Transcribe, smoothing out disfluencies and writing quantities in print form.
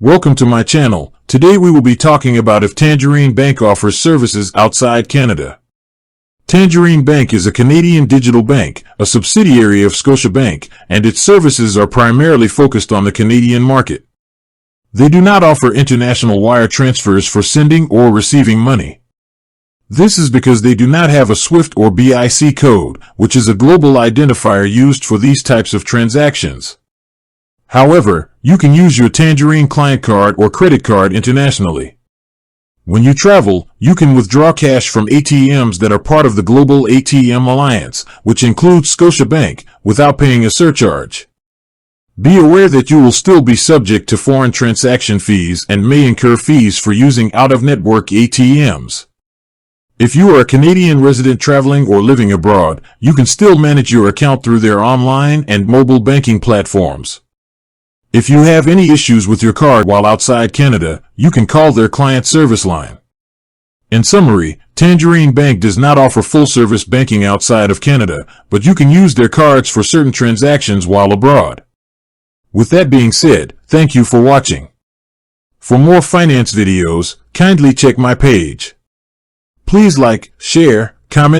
Welcome to my channel. Today we will be talking about if Tangerine Bank offers services outside Canada. Tangerine Bank is a Canadian digital bank, a subsidiary of Scotiabank, and its services are primarily focused on the Canadian market. They do not offer international wire transfers for sending or receiving money. This is because they do not have a SWIFT or BIC code, which is a global identifier used for these types of transactions. However, you can use your Tangerine client card or credit card internationally. When you travel, you can withdraw cash from ATMs that are part of the Global ATM Alliance, which includes Scotiabank, without paying a surcharge. Be aware that you will still be subject to foreign transaction fees and may incur fees for using out-of-network ATMs. If you are a Canadian resident traveling or living abroad, you can still manage your account through their online and mobile banking platforms. If you have any issues with your card while outside Canada, you can call their client service line. In summary, Tangerine Bank does not offer full-service banking outside of Canada, but you can use their cards for certain transactions while abroad. With that being said, thank you for watching. For more finance videos, kindly check my page. Please like, share, comment,